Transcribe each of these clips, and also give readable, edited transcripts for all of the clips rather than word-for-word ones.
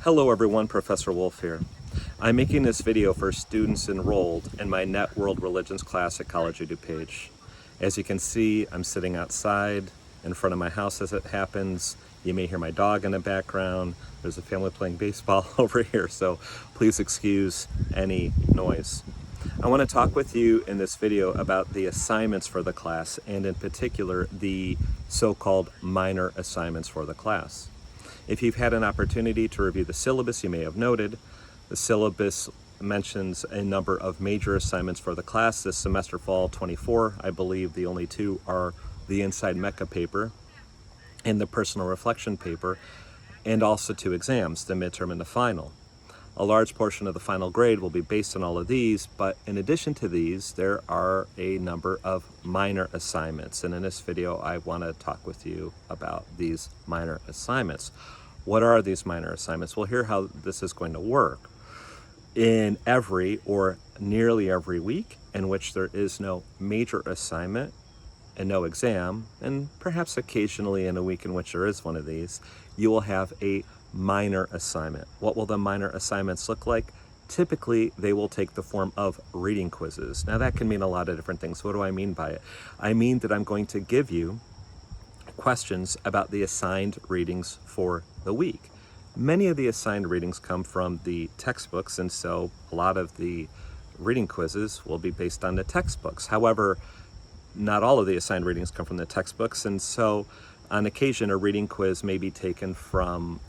Hello everyone, Professor Wolf here. I'm making this video for students enrolled in my Net World Religions class at College of DuPage. As you can see, I'm sitting outside in front of my house as it happens. You may hear my dog in the background. There's a family playing baseball over here, so please excuse any noise. I want to talk with you in this video about the assignments for the class, and in particular, the so-called minor assignments for the class. If you've had an opportunity to review the syllabus, you may have noted the syllabus mentions a number of major assignments for the class this semester, fall 24. I believe the only two are the Inside Mecca paper and the personal reflection paper, and also two exams, the midterm and the final. A large portion of the final grade will be based on all of these, but in addition to these, there are a number of minor assignments. And in this video, I want to talk with you about these minor assignments. What are these minor assignments? Well, here's how this is going to work. In every or nearly every week in which there is no major assignment and no exam, and perhaps occasionally in a week in which there is one of these, you will have a minor assignment. What will the minor assignments look like? Typically, they will take the form of reading quizzes. Now, that can mean a lot of different things. What do I mean by it? I mean that I'm going to give you questions about the assigned readings for the week. Many of the assigned readings come from the textbooks, and so a lot of the reading quizzes will be based on the textbooks. However, not all of the assigned readings come from the textbooks, and so on occasion a reading quiz may be taken from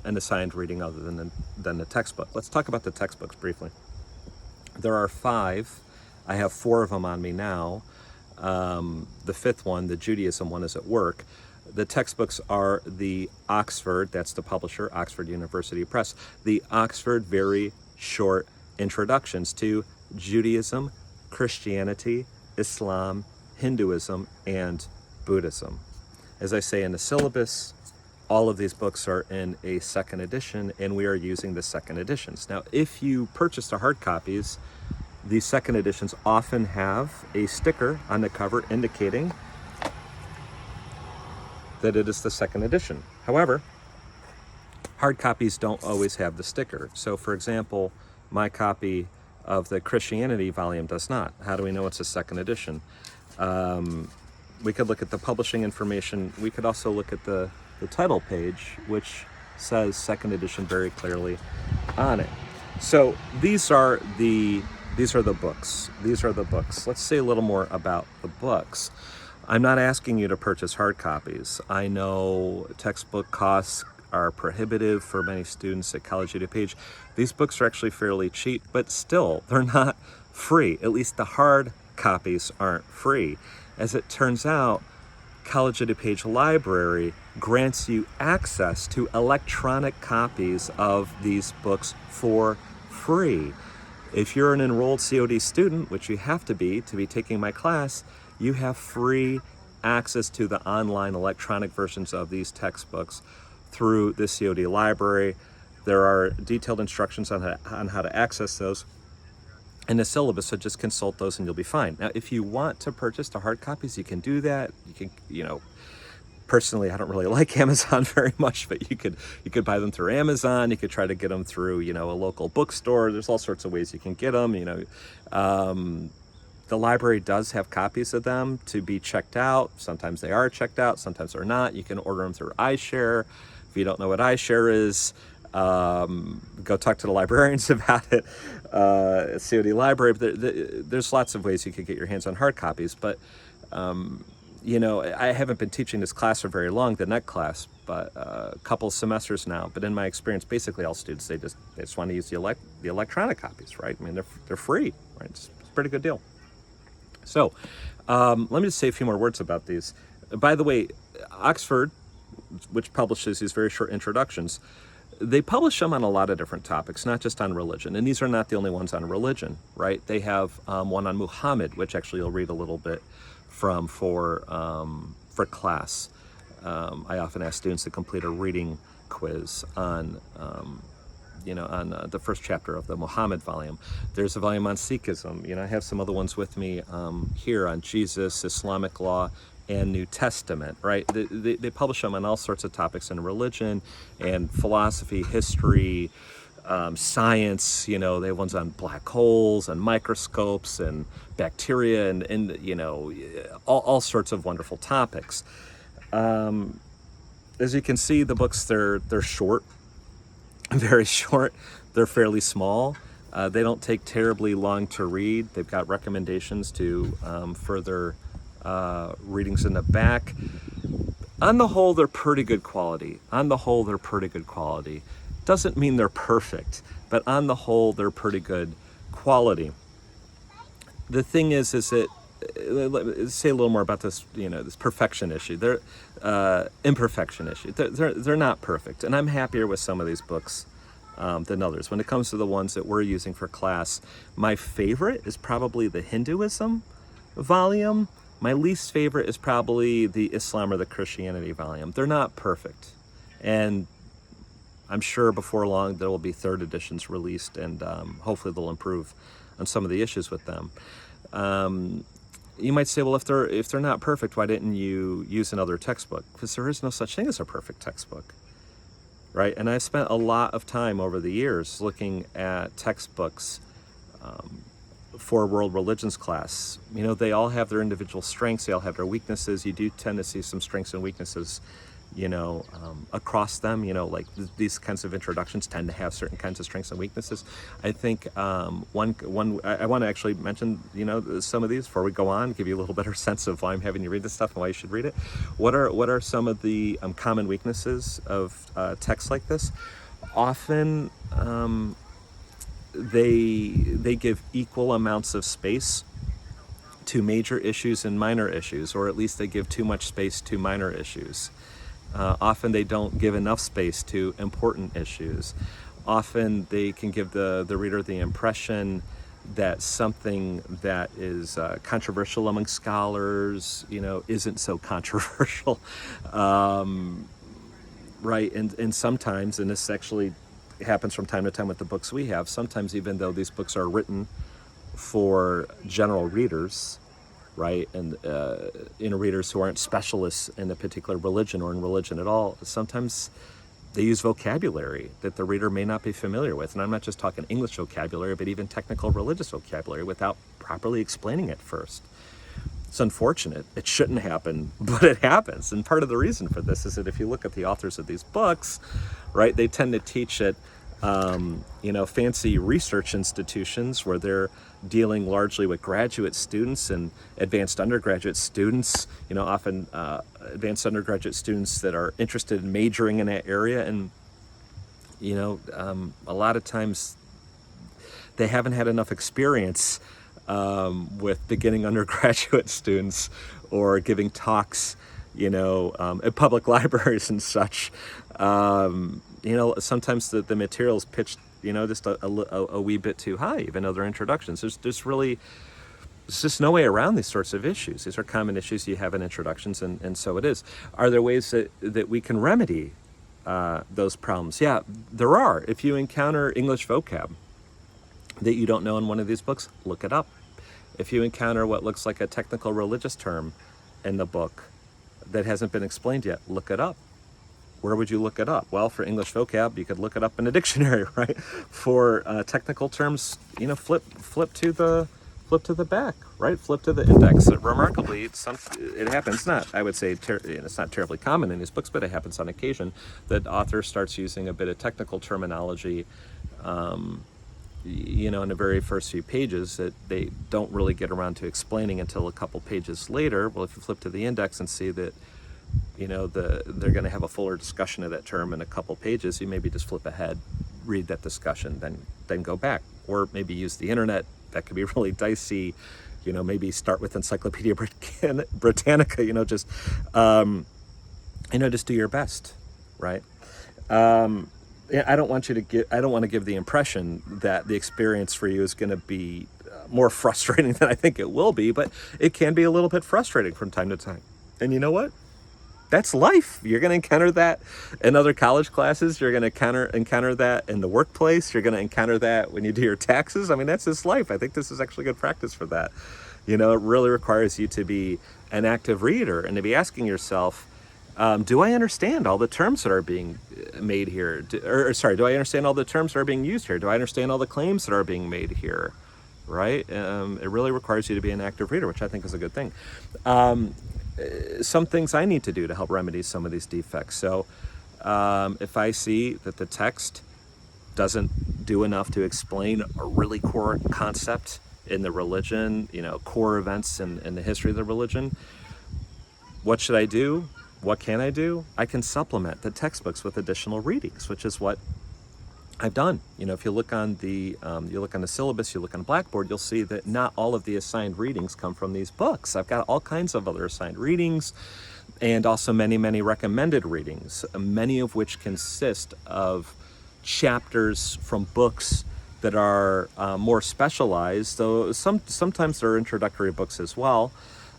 an assigned reading other than the textbook. Let's talk about the textbooks briefly. There are 5. I have 4 of them on me now. The 5th one, the Judaism one, is at work. The textbooks are the Oxford, that's the publisher, Oxford University Press, the Oxford Very Short Introductions to Judaism, Christianity, Islam, Hinduism, and Buddhism. As I say in the syllabus, all of these books are in a second edition, and we are using the second editions. Now, if you purchase the hard copies, the second editions often have a sticker on the cover indicating that it is the second edition. However, hard copies don't always have the sticker. So, for example, my copy of the Christianity volume does not. How do we know it's a second edition? We could look at the publishing information. We could also look at the title page, which says second edition very clearly on it. So these are the books. These are the books. Let's say a little more about the books. I'm not asking you to purchase hard copies. I know textbook costs are prohibitive for many students at College of DuPage. These books are actually fairly cheap, but still, they're not free. At least the hard copies aren't free. As it turns out, College of DuPage Library grants you access to electronic copies of these books for free. If you're an enrolled COD student, which you have to be taking my class, you have free access to the online electronic versions of these textbooks through the COD library. There are detailed instructions on how to access those in the syllabus, so just consult those and you'll be fine. Now, if you want to purchase the hard copies, you can do that. You can, personally, I don't really like Amazon very much, but you could buy them through Amazon. You could try to get them through, a local bookstore. There's all sorts of ways you can get them. The library does have copies of them to be checked out. Sometimes they are checked out, sometimes they're not. You can order them through iShare. If you don't know what iShare is, go talk to the librarians about it. COD Library. There's lots of ways you could get your hands on hard copies, but I haven't been teaching this class for very long, the NET class, but a couple semesters now. But in my experience, basically all students, they just want to use the electronic copies, right? I mean, they're free, right? It's a pretty good deal. So let me just say a few more words about these. By the way, Oxford, which publishes these very short introductions, they publish them on a lot of different topics, not just on religion. And these are not the only ones on religion, right? They have one on Muhammad, which actually you'll read a little bit from for class. I often ask students to complete a reading quiz on the first chapter of the Muhammad volume. There's a volume on Sikhism. I have some other ones with me here on Jesus, Islamic law, and New Testament, right? They publish them on all sorts of topics in religion and philosophy, history, science. They have ones on black holes and microscopes and bacteria and all sorts of wonderful topics. As you can see, the books, they're short, very short. They're fairly small. They don't take terribly long to read. They've got recommendations to further readings in the back. On the whole, they're pretty good quality. Doesn't mean they're perfect, but on the whole, they're pretty good quality. The thing is that, let's say a little more about this, this perfection issue. Imperfection issue. They're not perfect, and I'm happier with some of these books than others. When it comes to the ones that we're using for class, my favorite is probably the Hinduism volume. My least favorite is probably the Islam or the Christianity volume. They're not perfect, and I'm sure before long there will be third editions released, and hopefully they'll improve on some of the issues with them. You might say, well, if they're not perfect, why didn't you use another textbook? Because there is no such thing as a perfect textbook, right? And I've spent a lot of time over the years looking at textbooks for world religions class. They all have their individual strengths, they all have their weaknesses. You do tend to see some strengths and weaknesses across them. Like these kinds of introductions tend to have certain kinds of strengths and weaknesses. I think I want to actually mention some of these before we go on, give you a little better sense of why I'm having you read this stuff and why you should read it. What are some of the common weaknesses of texts like this? Often they give equal amounts of space to major issues and minor issues, or at least they give too much space to minor issues. Often they don't give enough space to important issues. Often they can give the reader the impression that something that is controversial among scholars, isn't so controversial, right? And sometimes, and this actually happens from time to time with the books we have, sometimes even though these books are written for general readers, right, and readers who aren't specialists in a particular religion or in religion at all, sometimes they use vocabulary that the reader may not be familiar with. And I'm not just talking English vocabulary, but even technical religious vocabulary without properly explaining it first. It's unfortunate. It shouldn't happen, but it happens. And part of the reason for this is that if you look at the authors of these books, right, they tend to teach at fancy research institutions where they're dealing largely with graduate students and advanced undergraduate students, often advanced undergraduate students that are interested in majoring in that area. And, a lot of times they haven't had enough experience with beginning undergraduate students or giving talks, at public libraries and such. Sometimes the material's pitched, just a wee bit too high, even though they're introductions. There's just no way around these sorts of issues. These are common issues you have in introductions, and so it is. Are there ways that we can remedy those problems? Yeah, there are. If you encounter English vocab that you don't know in one of these books, look it up. If you encounter what looks like a technical religious term in the book that hasn't been explained yet, look it up. Where would you look it up? Well, for English vocab, you could look it up in a dictionary, right? For technical terms, flip to the back, right? Flip to the index. Remarkably, it happens. I would say it's not terribly common in these books, but it happens on occasion that author starts using a bit of technical terminology, in the very first few pages that they don't really get around to explaining until a couple pages later. Well, if you flip to the index and see that they're going to have a fuller discussion of that term in a couple pages, you maybe just flip ahead, read that discussion, then go back, or maybe use the internet. That could be really dicey. Maybe start with Encyclopedia Britannica. Just do your best, right? I don't want to give the impression that the experience for you is going to be more frustrating than I think it will be, but it can be a little bit frustrating from time to time. And you know what? That's life. You're going to encounter that in other college classes. You're going to encounter that in the workplace. You're going to encounter that when you do your taxes. I mean, that's just life. I think this is actually good practice for that. It really requires you to be an active reader and to be asking yourself, do I understand all the terms that are being made here? Do I understand all the terms that are being used here? Do I understand all the claims that are being made here? Right? It really requires you to be an active reader, which I think is a good thing. Some things I need to do to help remedy some of these defects. So if I see that the text doesn't do enough to explain a really core concept in the religion, core events in the history of the religion, what should I do? What can I do? I can supplement the textbooks with additional readings, which is what I've done. If you look on the syllabus, you look on Blackboard, you'll see that not all of the assigned readings come from these books. I've got all kinds of other assigned readings, and also many, many recommended readings, many of which consist of chapters from books that are more specialized, though sometimes they're introductory books as well,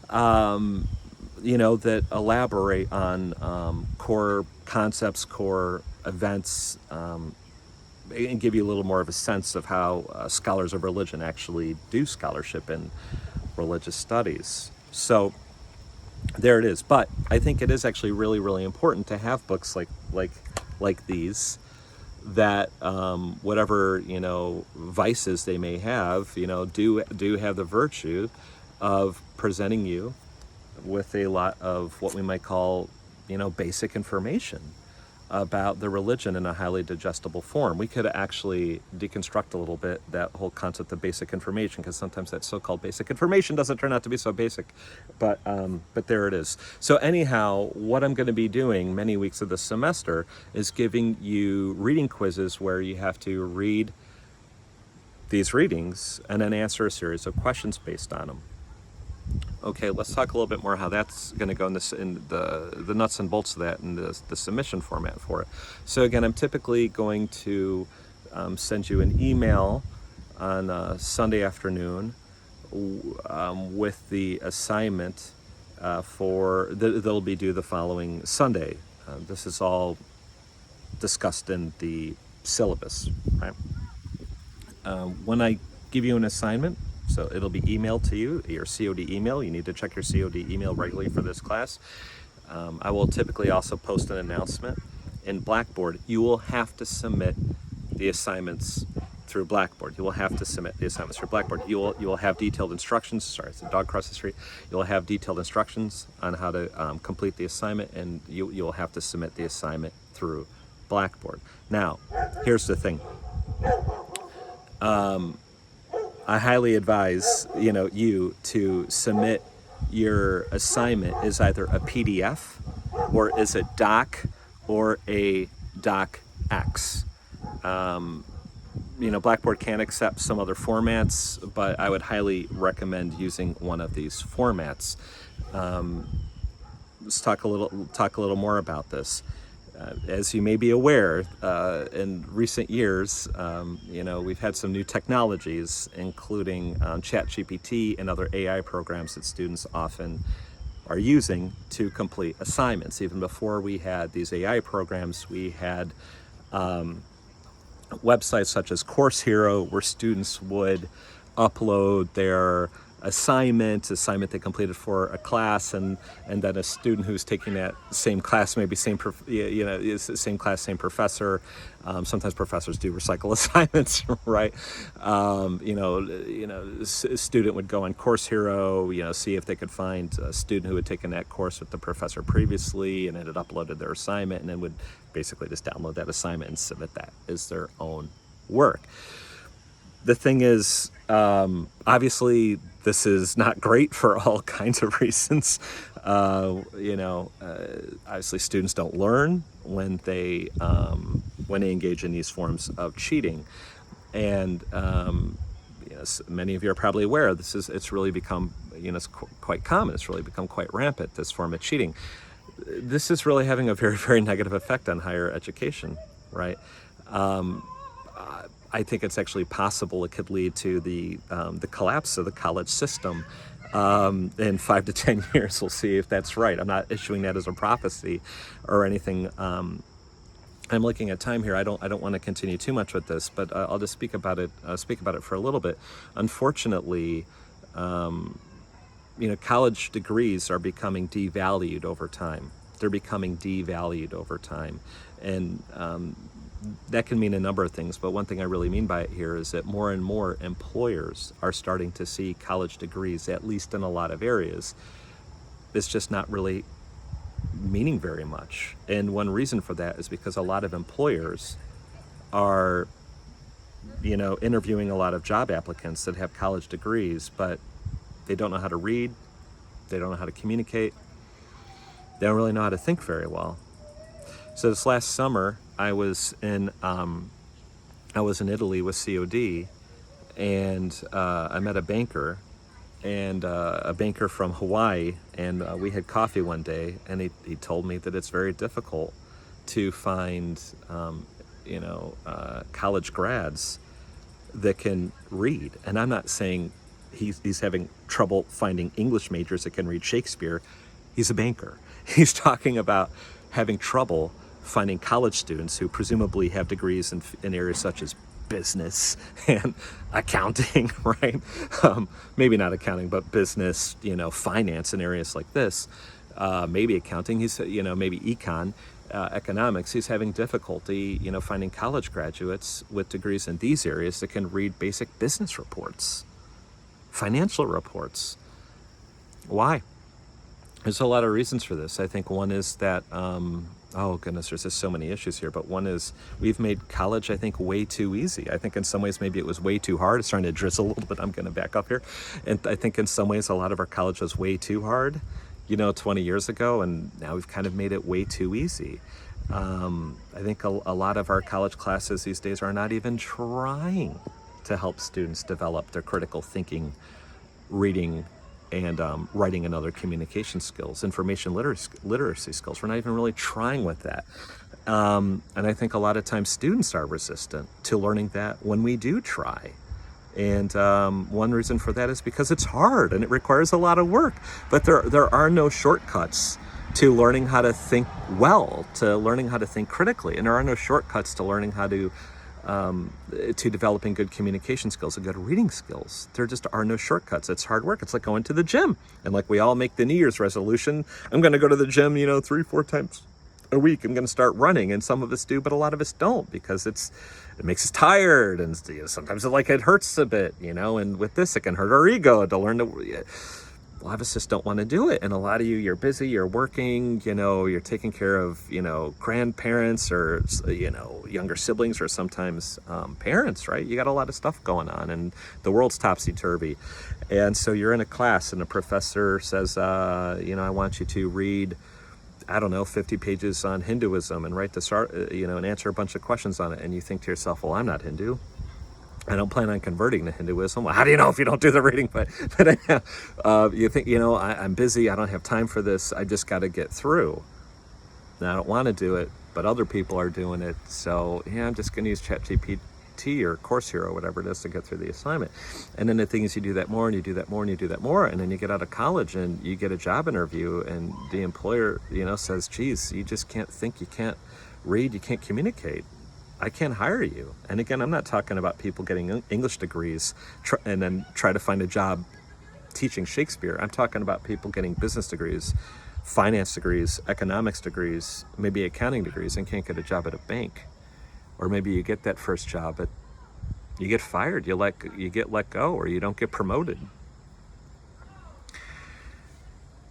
that elaborate on core concepts, core events, and give you a little more of a sense of how scholars of religion actually do scholarship in religious studies. So there it is. But I think it is actually really, really important to have books like these that whatever vices they may have, do have the virtue of presenting you with a lot of what we might call basic information about the religion in a highly digestible form. We could actually deconstruct a little bit that whole concept of basic information, because sometimes that so-called basic information doesn't turn out to be so basic. But there it is. So anyhow, what I'm going to be doing many weeks of this semester is giving you reading quizzes where you have to read these readings and then answer a series of questions based on them. Okay, let's talk a little bit more how that's going to go in the nuts and bolts of that and the submission format for it. So again, I'm typically going to send you an email on Sunday afternoon with the assignment that'll be due the following Sunday. This is all discussed in the syllabus, right? When I give you an assignment, so it'll be emailed to you, your COD email. You need to check your COD email regularly for this class. I will typically also post an announcement in Blackboard. You will have to submit the assignments through Blackboard. You will have to submit the assignments through Blackboard. You will have detailed instructions. Sorry, it's a dog across the street. You'll have detailed instructions on how to complete the assignment, and you'll have to submit the assignment through Blackboard. Now, here's the thing. I highly advise you to submit your assignment as either a PDF or as a doc or a docx. Blackboard can accept some other formats, but I would highly recommend using one of these formats. Let's talk a little more about this. As you may be aware, in recent years, we've had some new technologies, including ChatGPT and other AI programs that students often are using to complete assignments. Even before we had these AI programs, we had websites such as Course Hero, where students would upload their assignment they completed for a class, and then a student who's taking that same class, maybe same class, same professor. Sometimes professors do recycle assignments, right? A student would go on Course Hero, see if they could find a student who had taken that course with the professor previously, and it had uploaded their assignment, and then would basically just download that assignment and submit that as their own work. The thing is, obviously, this is not great for all kinds of reasons. Obviously, students don't learn when they engage in these forms of cheating, and many of you are probably aware it's really become it's quite common. It's really become quite rampant, this form of cheating. This is really having a very, very negative effect on higher education, right? I think it's actually possible it could lead to the collapse of the college system in 5 to 10 years. We'll see if that's right. I'm not issuing that as a prophecy or anything. I'm looking at time here. I don't want to continue too much with this, but I'll just speak about it for a little bit. Unfortunately, college degrees are becoming devalued over time. They're becoming devalued over time. And that can mean a number of things, but one thing I really mean by it here is that more and more employers are starting to see college degrees, at least in a lot of areas, it's just not really meaning very much. And one reason for that is because a lot of employers are, interviewing a lot of job applicants that have college degrees, but they don't know how to read, they don't know how to communicate, they don't really know how to think very well. So this last summer, I was in Italy with COD, and I met a banker, and a banker from Hawaii, and we had coffee one day, and he told me that it's very difficult to find college grads that can read. And I'm not saying he's having trouble finding English majors that can read Shakespeare. He's a banker. He's talking about having trouble finding college students who presumably have degrees in areas such as business and accounting, right? Maybe not accounting, but business, finance in areas like this. Maybe accounting, maybe econ, economics. He's having difficulty, finding college graduates with degrees in these areas that can read basic business reports, financial reports. Why? There's a lot of reasons for this. I think one is that, oh goodness, there's just so many issues here, but one is we've made college, I think, way too easy. I think in some ways maybe it was way too hard. It's starting to drizzle a little bit. I'm going to back up here. And I think in some ways a lot of our college was way too hard, 20 years ago, and now we've kind of made it way too easy. I think a lot of our college classes these days are not even trying to help students develop their critical thinking, reading, and writing and other communication skills, information literacy skills. We're not even really trying with that. And I think a lot of times students are resistant to learning that when we do try. And one reason for that is because it's hard and it requires a lot of work. But there are no shortcuts to learning how to think well, to learning how to think critically. And there are no shortcuts to learning how to developing good communication skills and good reading skills. There just are no shortcuts. It's hard work. It's like going to the gym. And like we all make the New Year's resolution, I'm going to go to the gym, 3-4 times a week. I'm going to start running. And some of us do, but a lot of us don't, because it makes us tired. And sometimes it hurts a bit, and with this, it can hurt our ego to learn to... A lot of us just don't want to do it. And a lot of you're busy, you're working, you're taking care of, grandparents or, younger siblings, or sometimes parents, right? You got a lot of stuff going on and the world's topsy-turvy. And so you're in a class and a professor says, I want you to read, 50 pages on Hinduism and write this, and answer a bunch of questions on it. And you think to yourself, well, I'm not Hindu. I don't plan on converting to Hinduism. Well, how do you know if you don't do the reading? But you think, I'm busy. I don't have time for this. I just got to get through. And I don't want to do it, but other people are doing it. So, I'm just going to use ChatGPT or Course Hero, whatever it is, to get through the assignment. And then the thing is, you do that more and you do that more and you do that more. And then you get out of college and you get a job interview and the employer, says, geez, you just can't think, you can't read, you can't communicate. I can't hire you. And again, I'm not talking about people getting English degrees and then try to find a job teaching Shakespeare. I'm talking about people getting business degrees, finance degrees, economics degrees, maybe accounting degrees, and can't get a job at a bank. Or maybe you get that first job, but you get fired, you get let go, or you don't get promoted.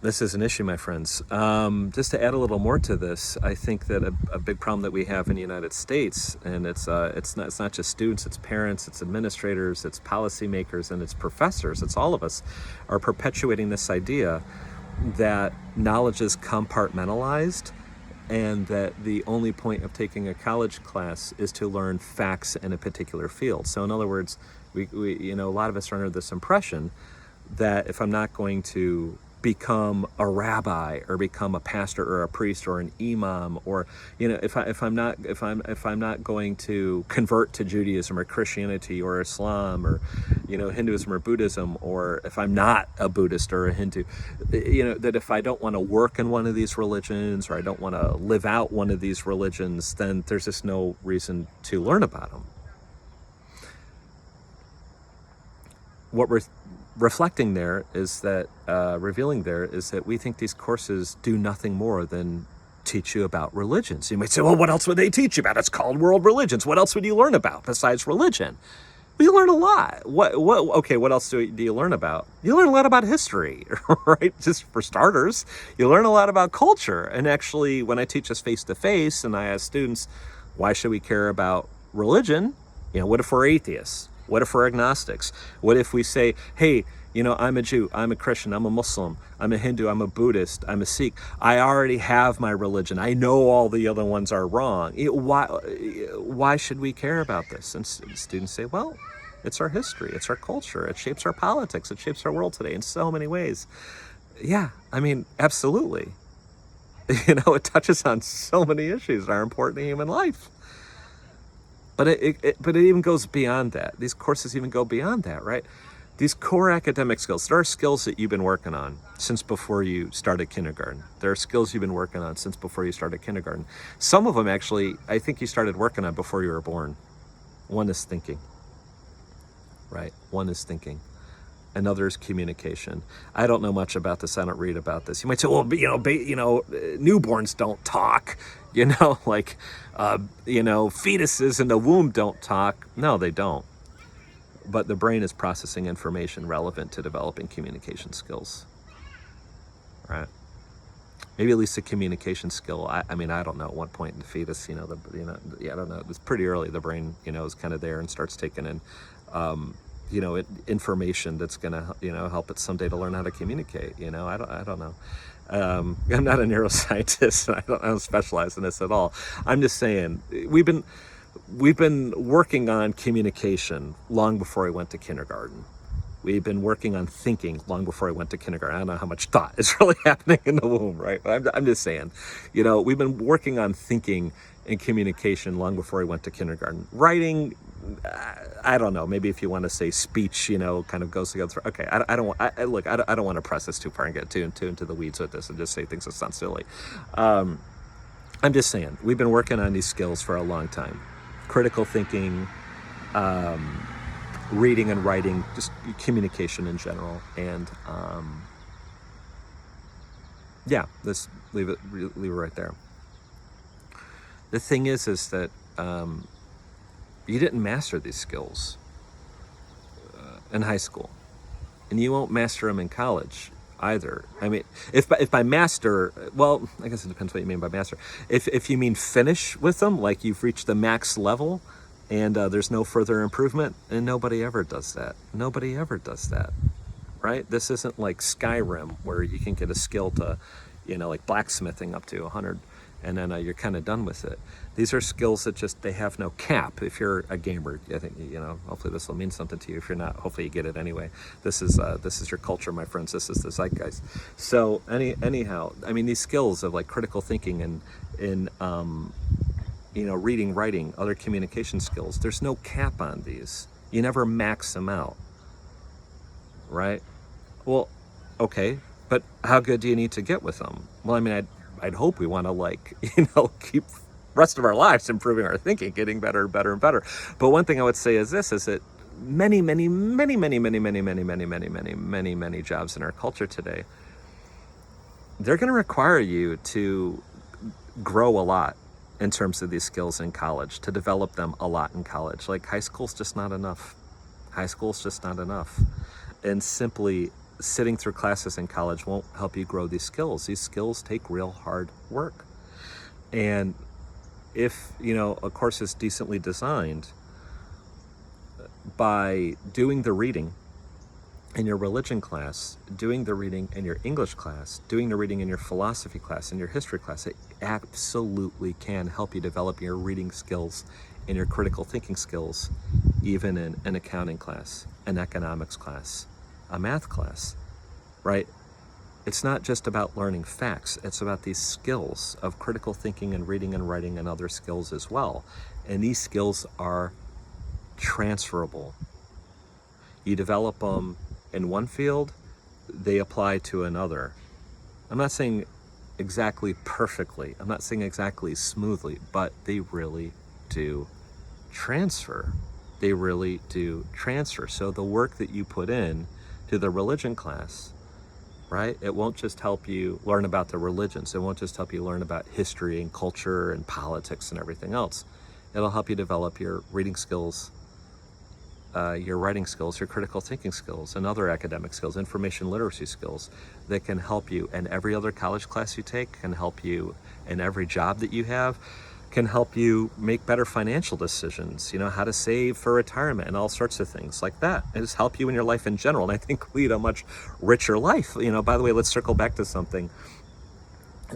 This is an issue, my friends. Just to add a little more to this, I think that a big problem that we have in the United States, and it's not just students, it's parents, it's administrators, it's policymakers, and it's professors, it's all of us, are perpetuating this idea that knowledge is compartmentalized and that the only point of taking a college class is to learn facts in a particular field. So in other words, we a lot of us are under this impression that if I'm not going to become a rabbi or become a pastor or a priest or an imam, or if I'm not going to convert to Judaism or Christianity or Islam or Hinduism or Buddhism, or if I'm not a Buddhist or a Hindu, that if I don't want to work in one of these religions or I don't want to live out one of these religions, then there's just no reason to learn about them. what we're reflecting there is that, revealing there is that we think these courses do nothing more than teach you about religions. You might say, well, what else would they teach you about? It's called world religions. What else would you learn about besides religion? Well, you learn a lot. Okay, what else do you learn about? You learn a lot about history, right? Just for starters. You learn a lot about culture. And actually, when I teach us face-to-face and I ask students, why should we care about religion? What if we're atheists? What if we're agnostics? What if we say, hey, I'm a Jew, I'm a Christian, I'm a Muslim, I'm a Hindu, I'm a Buddhist, I'm a Sikh. I already have my religion. I know all the other ones are wrong. Why should we care about this? And students say, well, it's our history, it's our culture, it shapes our politics, it shapes our world today in so many ways. Yeah, absolutely. It touches on so many issues that are important to human life. But it even goes beyond that. These courses even go beyond that, right? These core academic skills, there are skills that you've been working on since before you started kindergarten. There are skills you've been working on since before you started kindergarten. Some of them actually, I think you started working on before you were born. One is thinking, right? One is thinking. Another is communication. I don't know much about this. I don't read about this. You might say, well, newborns don't talk. Fetuses in the womb don't talk. No, they don't. But the brain is processing information relevant to developing communication skills, right? Maybe at least a communication skill. I don't know. At one point in the fetus, I don't know. It's pretty early. The brain, is kind of there and starts taking in, information that's gonna, help it someday to learn how to communicate. I don't know. I'm not a neuroscientist. And I don't specialize in this at all. I'm just saying we've been working on communication long before I went to kindergarten. We've been working on thinking long before I went to kindergarten. I don't know how much thought is really happening in the womb, right? But I'm just saying, we've been working on thinking and communication long before I went to kindergarten. Writing, I don't know. Maybe if you want to say speech, kind of goes together. Okay, I don't want to press this too far and get too into the weeds with this and just say things that sound silly. I'm just saying, we've been working on these skills for a long time. Critical thinking, reading and writing, just communication in general. And let's leave it right there. The thing is that you didn't master these skills in high school, and you won't master them in college either. If by master, well, I guess it depends what you mean by master. If you mean finish with them, like you've reached the max level and there's no further improvement, and nobody ever does that. Nobody ever does that, right? This isn't like Skyrim where you can get a skill to, like blacksmithing up to 100 and then you're kind of done with it. These are skills that they have no cap. If you're a gamer, I think, hopefully this will mean something to you. If you're not, hopefully you get it anyway. This is your culture, my friends. This is the zeitgeist. So anyhow, these skills of like critical thinking and reading, writing, other communication skills, there's no cap on these. You never max them out, right? Well, okay, but how good do you need to get with them? Well, I'd hope we want to keep rest of our lives improving our thinking, getting better, better, and better. But one thing I would say is that many jobs in our culture today, they're going to require you to grow a lot in terms of these skills in college, to develop them a lot in college. Like high school's just not enough. And simply sitting through classes in college won't help you grow these skills. These skills take real hard work. And if, a course is decently designed, by doing the reading in your religion class, doing the reading in your English class, doing the reading in your philosophy class, in your history class, it absolutely can help you develop your reading skills and your critical thinking skills, even in an accounting class, an economics class, a math class, right? It's not just about learning facts. It's about these skills of critical thinking and reading and writing and other skills as well. And these skills are transferable. You develop them in one field, they apply to another. I'm not saying exactly perfectly. I'm not saying exactly smoothly, but they really do transfer. They really do transfer. So the work that you put in to the religion class, right? It won't just help you learn about the religions. It won't just help you learn about history and culture and politics and everything else. It'll help you develop your reading skills, your writing skills, your critical thinking skills, and other academic skills, information literacy skills that can help you in every other college class you take, can help you in every job that you have, can help you make better financial decisions, how to save for retirement and all sorts of things like that. It just help you in your life in general. And I think lead a much richer life. By the way, let's circle back to something.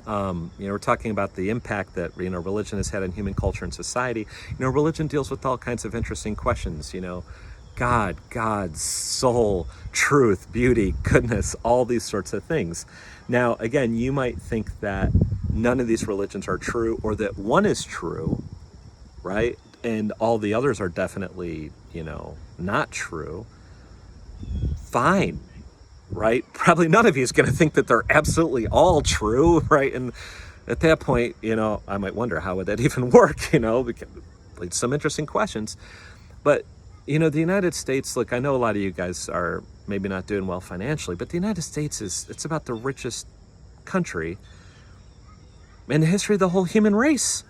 We're talking about the impact that, religion has had on human culture and society. Religion deals with all kinds of interesting questions, God, God's soul, truth, beauty, goodness, all these sorts of things. Now, again, you might think that none of these religions are true, or that one is true, right? And all the others are definitely, not true. Fine, right? Probably none of you is going to think that they're absolutely all true, right? And at that point, I might wonder, how would that even work? Because some interesting questions. But the United States, look, I know a lot of you guys are maybe not doing well financially, but the United States it's about the richest country in the history of the whole human race.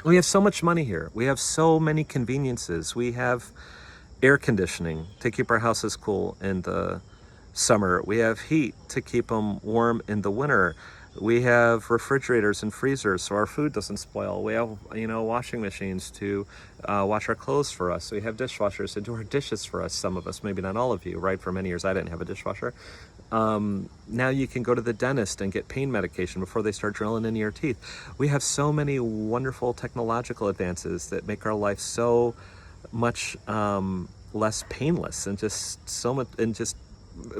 We have so much money here. We have so many conveniences. We have air conditioning to keep our houses cool in the summer. We have heat to keep them warm in the winter. We have refrigerators and freezers so our food doesn't spoil. We have, washing machines to wash our clothes for us. We have dishwashers to do our dishes for us, some of us, maybe not all of you, right? For many years, I didn't have a dishwasher. Now you can go to the dentist and get pain medication before they start drilling into your teeth. We have so many wonderful technological advances that make our life so much less painless and just so much, and just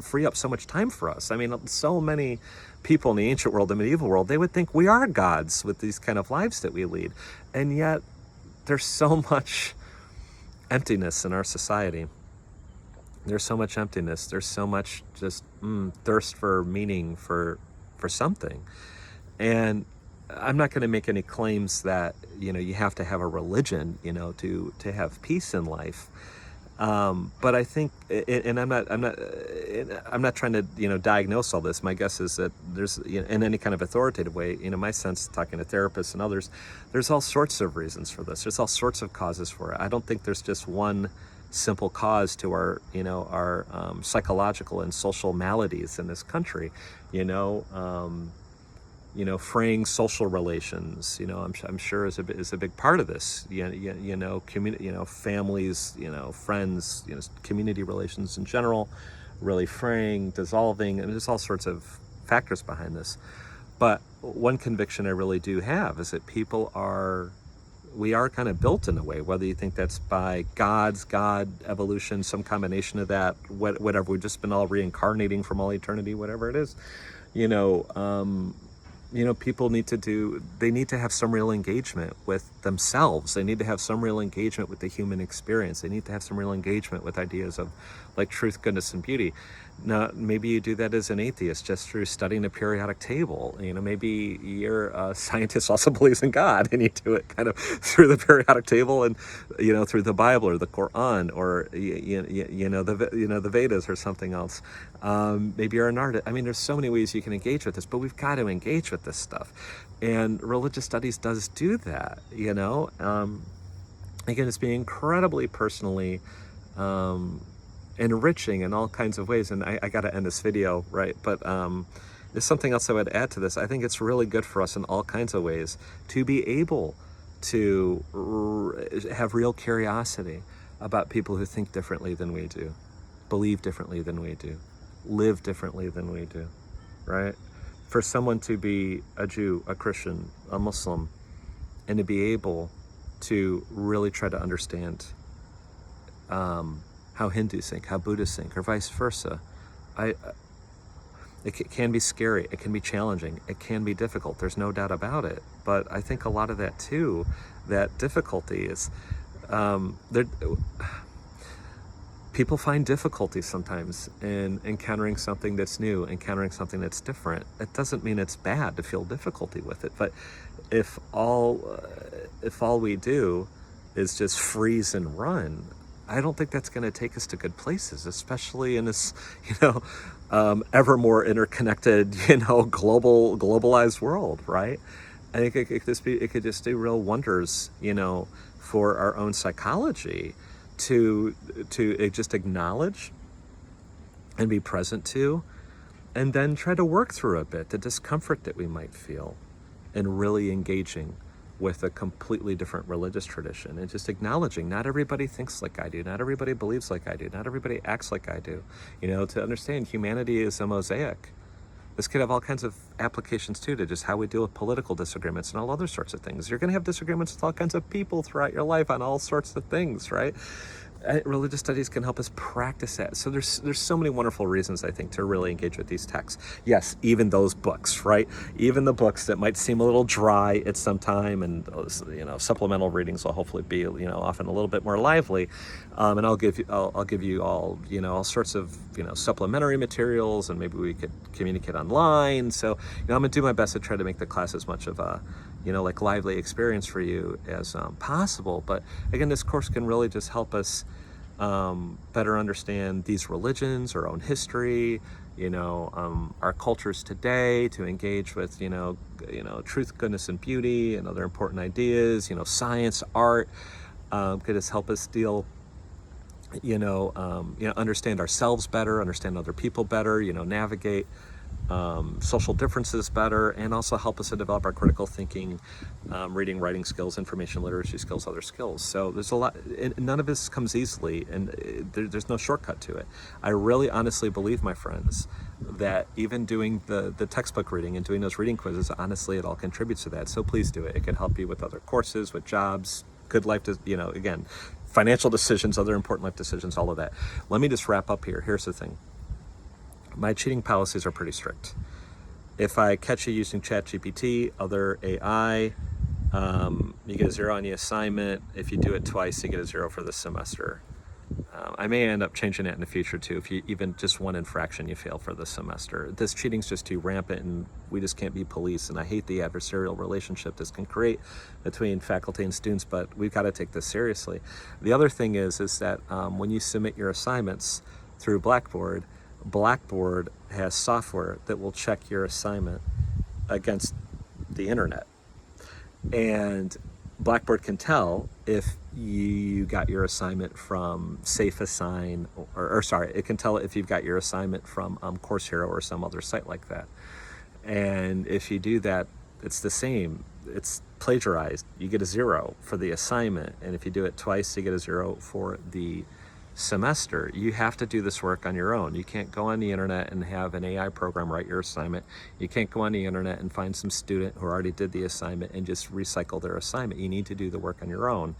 free up so much time for us. I mean, so many people in the ancient world, the medieval world, they would think we are gods with these kind of lives that we lead. And yet there's so much emptiness in our society. There's so much emptiness. There's so much just thirst for meaning, for something. And I'm not going to make any claims that, you have to have a religion, to have peace in life. But I think, and I'm not trying to, diagnose all this. My guess is that there's, in any kind of authoritative way, my sense, talking to therapists and others, there's all sorts of reasons for this. There's all sorts of causes for it. I don't think there's just one simple cause to our, our psychological and social maladies in this country. Fraying social relations, I'm sure is a big part of this. Community, families, friends, community relations in general, really fraying, dissolving, and there's all sorts of factors behind this. But one conviction I really do have is that we are kind of built in a way, whether you think that's by God, evolution, some combination of that, whatever. We've just been all reincarnating from all eternity, whatever it is. People need to have some real engagement with themselves. They need to have some real engagement with the human experience. They need to have some real engagement with ideas of like truth, goodness, and beauty. Now, maybe you do that as an atheist just through studying the periodic table. Maybe you're a scientist also believes in God, and you do it kind of through the periodic table and, through the Bible or the Quran or, the Vedas or something else. Maybe you're an artist. I mean, there's so many ways you can engage with this, but we've got to engage with this stuff. And religious studies does do that, Again, it's being incredibly personally enriching in all kinds of ways. And I got to end this video, right? But there's something else I would add to this. I think it's really good for us in all kinds of ways to be able to have real curiosity about people who think differently than we do, believe differently than we do, live differently than we do, right? For someone to be a Jew, a Christian, a Muslim, and to be able to really try to understand how Hindus think, how Buddhists think, or vice versa. It can be scary, it can be challenging, it can be difficult, there's no doubt about it. But I think a lot of that too, that difficulty is, people find difficulty sometimes in encountering something that's new, encountering something that's different. It doesn't mean it's bad to feel difficulty with it, but if all we do is just freeze and run, I don't think that's going to take us to good places, especially in this, ever more interconnected, globalized world, right? I think it could just do real wonders, for our own psychology to just acknowledge and be present to, and then try to work through a bit the discomfort that we might feel in really engaging with a completely different religious tradition, and just acknowledging not everybody thinks like I do, not everybody believes like I do, not everybody acts like I do. To understand humanity is a mosaic. This could have all kinds of applications too, to just how we deal with political disagreements and all other sorts of things. You're going to have disagreements with all kinds of people throughout your life on all sorts of things, right? Religious studies can help us practice that. So there's so many wonderful reasons, I think, to really engage with these texts. Yes, even those books, right? Even the books that might seem a little dry at some time, and supplemental readings will hopefully be often a little bit more lively. And I'll give you all all sorts of supplementary materials, and maybe we could communicate online. So I'm gonna do my best to try to make the class as much of a lively experience for you as possible. But again, this course can really just help us better understand these religions, our own history, our cultures today, to engage with truth, goodness, and beauty, and other important ideas. Science, art, could just help us deal. Understand ourselves better, understand other people better. Navigate social differences better, and also help us to develop our critical thinking, reading, writing skills, information literacy skills, other skills. So there's a lot, and none of this comes easily, and there's no shortcut to it. I really honestly believe, my friends, that even doing the textbook reading and doing those reading quizzes, honestly, it all contributes to that. So please do it. It can help you with other courses, with jobs, good life, again, financial decisions, other important life decisions, all of that. Let me just wrap up here. Here's the thing. My cheating policies are pretty strict. If I catch you using ChatGPT, other AI, you get a 0 on the assignment. If you do it twice, you get a 0 for the semester. I may end up changing that in the future too. If you even just one infraction, you fail for the semester. This cheating's just too rampant, and we just can't be police. And I hate the adversarial relationship this can create between faculty and students, but we've got to take this seriously. The other thing is that when you submit your assignments through Blackboard has software that will check your assignment against the internet. And Blackboard can tell if you got your assignment from SafeAssign, it can tell if you've got your assignment from Course Hero or some other site like that. And if you do that, it's the same. It's plagiarized. You get a 0 for the assignment. And if you do it twice, you get a 0 for the semester. You have to do this work on your own. You can't go on the internet and have an AI program write your assignment. You can't go on the internet and find some student who already did the assignment and just recycle their assignment. You need to do the work on your own.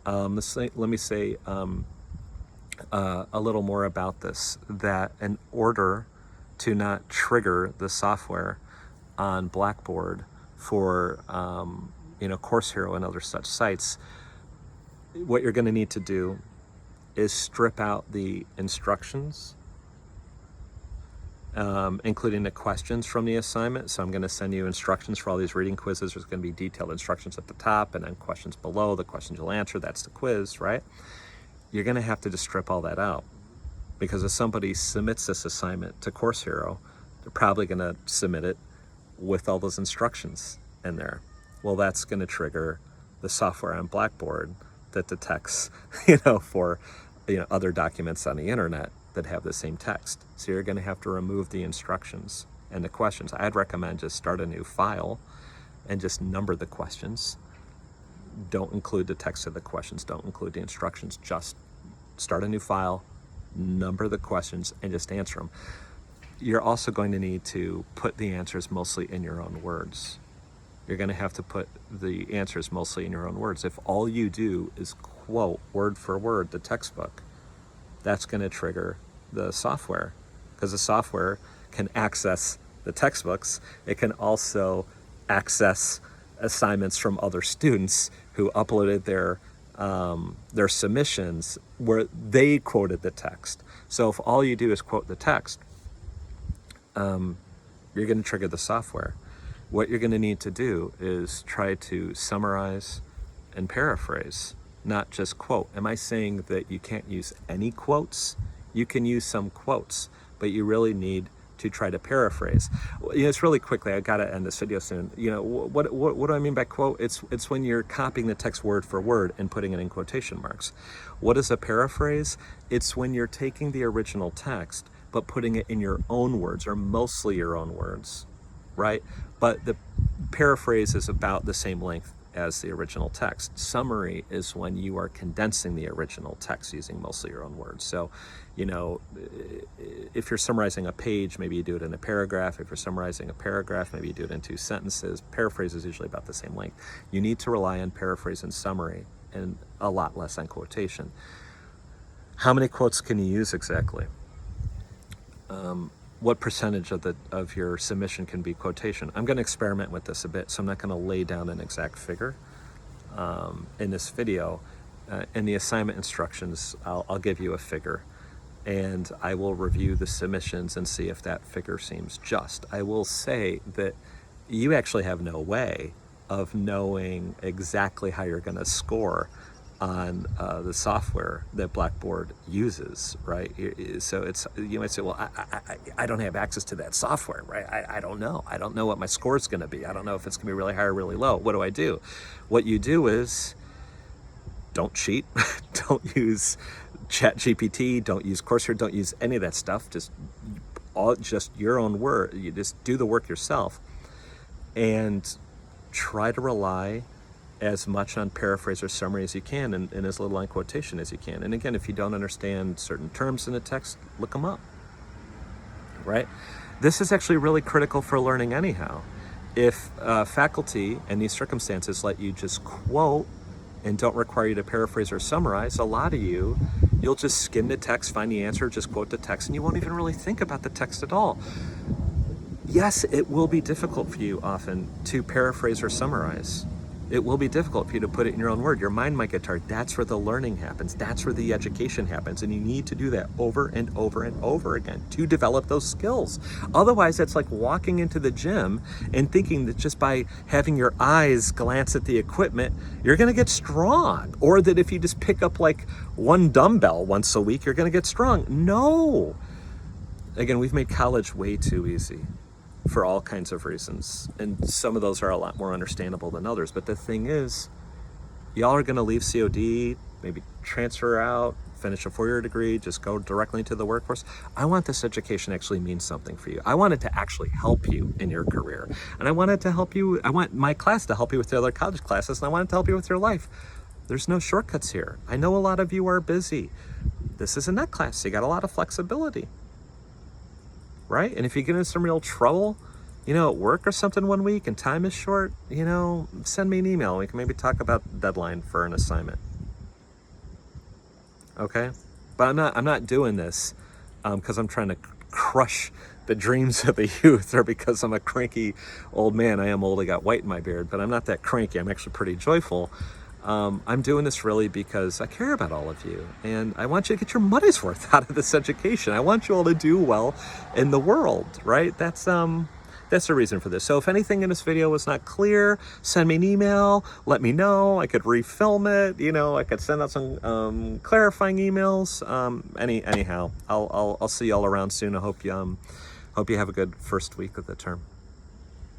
Let me say a little more about this, that in order to not trigger the software on Blackboard for Course Hero and other such sites, what you're going to need to do is strip out the instructions, including the questions from the assignment. So I'm going to send you instructions for all these reading quizzes. There's going to be detailed instructions at the top, and then questions below. The questions you'll answer, that's the quiz, right? You're going to have to just strip all that out, because if somebody submits this assignment to Course Hero, they're probably going to submit it with all those instructions in there. Well, that's going to trigger the software on Blackboard that detects, for other documents on the internet that have the same text. So you're going to have to remove the instructions and the questions. I'd recommend just start a new file and just number the questions. Don't include the text of the questions. Don't include the instructions. Just start a new file, number the questions, and just answer them. You're also going to need to put the answers mostly in your own words. You're going to have to put the answers mostly in your own words. If all you do is quote word for word the textbook, that's going to trigger the software, because the software can access the textbooks. It can also access assignments from other students who uploaded their submissions where they quoted the text. So if all you do is quote the text, you're going to trigger the software. What you're going to need to do is try to summarize and paraphrase not just quote. Am I saying that you can't use any quotes? You can use some quotes, but you really need to try to paraphrase. It's really quickly, I gotta end this video soon. What do I mean by quote? It's when you're copying the text word for word and putting it in quotation marks. What is a paraphrase? It's when you're taking the original text but putting it in your own words, or mostly your own words, right? But the paraphrase is about the same length as the original text. Summary is when you are condensing the original text using mostly your own words. So, if you're summarizing a page, maybe you do it in a paragraph. If you're summarizing a paragraph, maybe you do it in 2 sentences. Paraphrase is usually about the same length. You need to rely on paraphrase and summary and a lot less on quotation. How many quotes can you use exactly? What percentage of your submission can be quotation? I'm going to experiment with this a bit, so I'm not going to lay down an exact figure in this video. In the assignment instructions, I'll give you a figure, and I will review the submissions and see if that figure seems just. I will say that you actually have no way of knowing exactly how you're going to score on the software that Blackboard uses, right? So you might say, well, I don't have access to that software, right? I don't know. I don't know what my score is going to be. I don't know if it's going to be really high or really low. What do? What you do is don't cheat. Don't use ChatGPT. Don't use Coursera. Don't use any of that stuff. Just your own word. You just do the work yourself and try to rely as much on paraphrase or summary as you can, and as little on quotation as you can. And again, if you don't understand certain terms in the text, look them up, right? This is actually really critical for learning anyhow. If faculty in these circumstances let you just quote and don't require you to paraphrase or summarize, a lot of you'll just skim the text, find the answer, just quote the text, and you won't even really think about the text at all. Yes, it will be difficult for you often to paraphrase or summarize. It will be difficult for you to put it in your own word. Your mind might get tired. That's where the learning happens. That's where the education happens. And you need to do that over and over and over again to develop those skills. Otherwise, it's like walking into the gym and thinking that just by having your eyes glance at the equipment, you're going to get strong. Or that if you just pick up like one dumbbell once a week, you're going to get strong. No. Again, we've made college way too easy for all kinds of reasons, and some of those are a lot more understandable than others. But the thing is, y'all are going to leave COD, maybe transfer out, finish a 4-year degree, just go directly into the workforce. I want this education to actually mean something for you. I want it to actually help you in your career, and I want it to help you. I want my class to help you with the other college classes, and I want it to help you with your life. There's no shortcuts here. I know a lot of you are busy. This is a net class, so you got a lot of flexibility, right? And if you get in some real trouble, at work or something one week and time is short, send me an email. We can maybe talk about the deadline for an assignment. Okay? But I'm not doing this because I'm trying to crush the dreams of the youth, or because I'm a cranky old man. I am old, I got white in my beard, but I'm not that cranky. I'm actually pretty joyful. I'm doing this really because I care about all of you, and I want you to get your money's worth out of this education. I want you all to do well in the world, right? That's the reason for this. So if anything in this video was not clear, send me an email, let me know. I could refilm it, I could send out some clarifying emails. Anyhow, I'll see y'all around soon. I hope you have a good first week of the term.